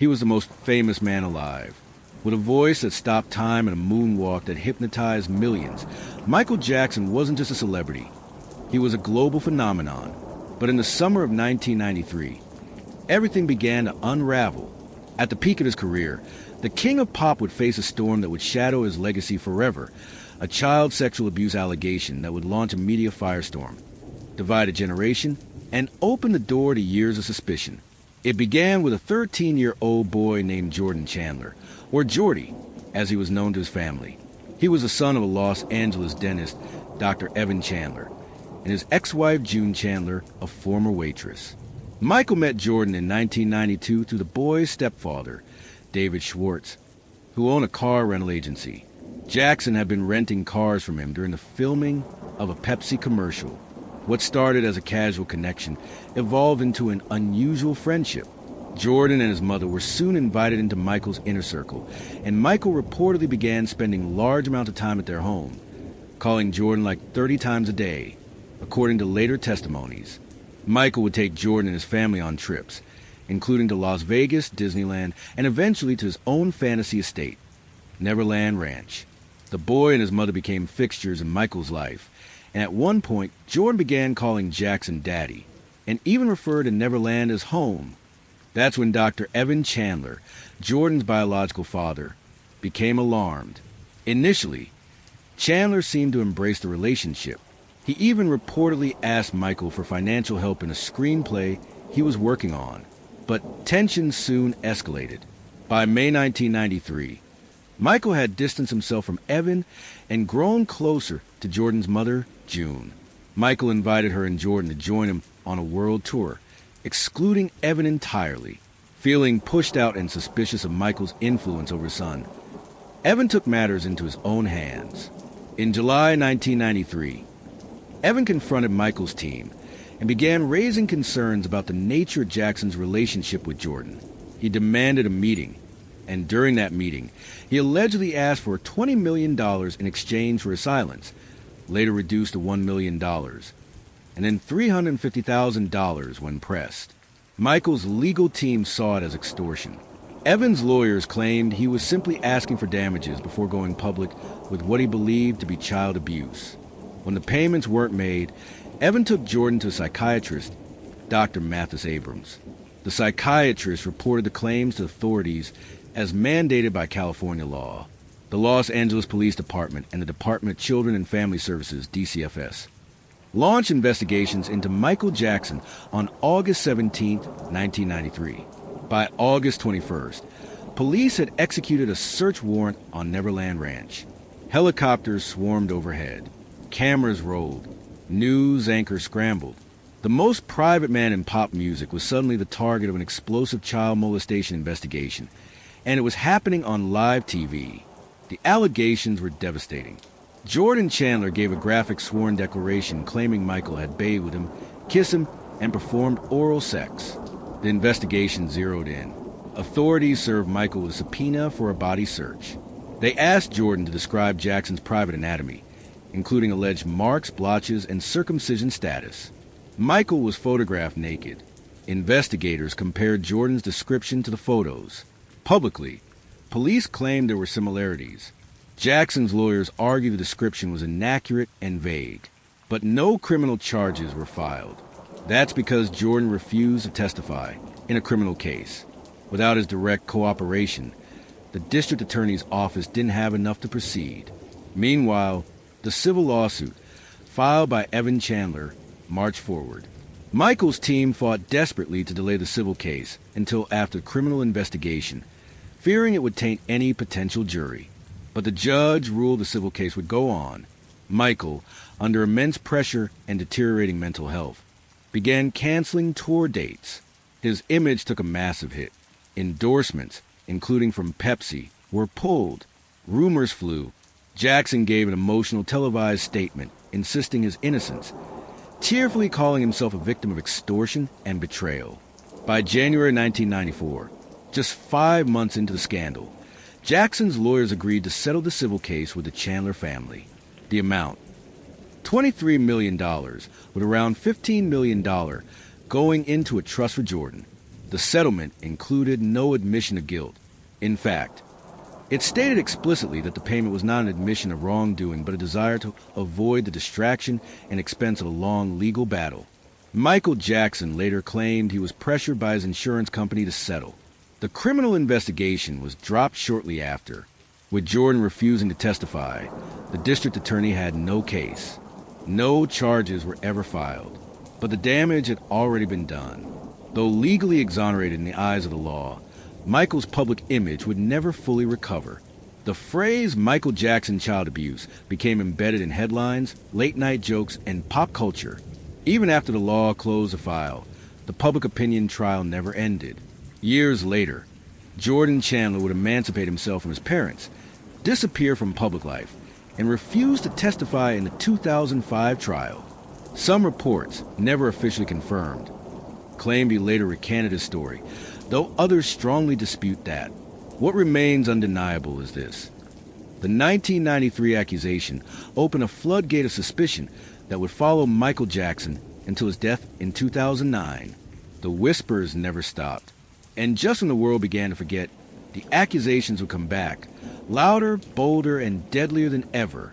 He was the most famous man alive. With a voice that stopped time and a moonwalk that hypnotized millions, Michael Jackson wasn't just a celebrity. He was a global phenomenon. But in the summer of 1993, everything began to unravel. At the peak of his career, the king of pop would face a storm that would shadow his legacy forever, a child sexual abuse allegation that would launch a media firestorm, divide a generation, and open the door to years of suspicion. It began with a 13-year-old boy named Jordan Chandler, or Jordy, as he was known to his family. He was the son of a Los Angeles dentist, Dr. Evan Chandler, and his ex-wife June Chandler, a former waitress. Michael met Jordan in 1992 through the boy's stepfather, David Schwartz, who owned a car rental agency. Jackson had been renting cars from him during the filming of a Pepsi commercial. What started as a casual connection evolved into an unusual friendship. Jordan and his mother were soon invited into Michael's inner circle, and Michael reportedly began spending large amounts of time at their home, calling Jordan like 30 times a day, according to later testimonies. Michael would take Jordan and his family on trips, including to Las Vegas, Disneyland, and eventually to his own fantasy estate, Neverland Ranch. The boy and his mother became fixtures in Michael's life, and at one point, Jordan began calling Jackson Daddy, and even referred to Neverland as home. That's when Dr. Evan Chandler, Jordan's biological father, became alarmed. Initially, Chandler seemed to embrace the relationship. He even reportedly asked Michael for financial help in a screenplay he was working on. But tensions soon escalated. By May 1993, Michael had distanced himself from Evan and grown closer to Jordan's mother, June. Michael invited her and Jordan to join him on a world tour, excluding Evan entirely. Feeling pushed out and suspicious of Michael's influence over his son, Evan took matters into his own hands. In July 1993, Evan confronted Michael's team and began raising concerns about the nature of Jackson's relationship with Jordan. He demanded a meeting, and during that meeting, he allegedly asked for $20 million in exchange for his silence, later reduced to $1 million, and then $350,000 when pressed. Michael's legal team saw it as extortion. Evan's lawyers claimed he was simply asking for damages before going public with what he believed to be child abuse. When the payments weren't made, Evan took Jordan to a psychiatrist, Dr. Mathis Abrams. The psychiatrist reported the claims to authorities as mandated by California law, the Los Angeles Police Department and the Department of Children and Family Services, DCFS, launched investigations into Michael Jackson on August 17, 1993. By August 21st, police had executed a search warrant on Neverland Ranch. Helicopters swarmed overhead. Cameras rolled. News anchors scrambled. The most private man in pop music was suddenly the target of an explosive child molestation investigation, and it was happening on live TV. The allegations were devastating. Jordan Chandler gave a graphic sworn declaration claiming Michael had bathed with him, kissed him, and performed oral sex. The investigation zeroed in. Authorities served Michael with a subpoena for a body search. They asked Jordan to describe Jackson's private anatomy, including alleged marks, blotches, and circumcision status. Michael was photographed naked. Investigators compared Jordan's description to the photos. Publicly, police claimed there were similarities. Jackson's lawyers argued the description was inaccurate and vague, but no criminal charges were filed. That's because Jordan refused to testify in a criminal case. Without his direct cooperation, the district attorney's office didn't have enough to proceed. Meanwhile, the civil lawsuit, filed by Evan Chandler, marched forward. Michael's team fought desperately to delay the civil case until after criminal investigation, fearing it would taint any potential jury. But the judge ruled the civil case would go on. Michael, under immense pressure and deteriorating mental health, began canceling tour dates. His image took a massive hit. Endorsements, including from Pepsi, were pulled. Rumors flew. Jackson gave an emotional televised statement insisting his innocence, tearfully calling himself a victim of extortion and betrayal. By January 1994, just 5 months into the scandal, Jackson's lawyers agreed to settle the civil case with the Chandler family. The amount, $23 million, with around $15 million going into a trust for Jordan. The settlement included no admission of guilt. In fact, it stated explicitly that the payment was not an admission of wrongdoing, but a desire to avoid the distraction and expense of a long legal battle. Michael Jackson later claimed he was pressured by his insurance company to settle. The criminal investigation was dropped shortly after. With Jordan refusing to testify, the district attorney had no case. No charges were ever filed, but the damage had already been done. Though legally exonerated in the eyes of the law, Michael's public image would never fully recover. The phrase Michael Jackson child abuse became embedded in headlines, late-night jokes, and pop culture. Even after the law closed the file, the public opinion trial never ended. Years later, Jordan Chandler would emancipate himself from his parents, disappear from public life, and refuse to testify in the 2005 trial. Some reports, never officially confirmed, claimed he later recanted his story, though others strongly dispute that. What remains undeniable is this. The 1993 accusation opened a floodgate of suspicion that would follow Michael Jackson until his death in 2009. The whispers never stopped. And just when the world began to forget, the accusations would come back, louder, bolder, and deadlier than ever.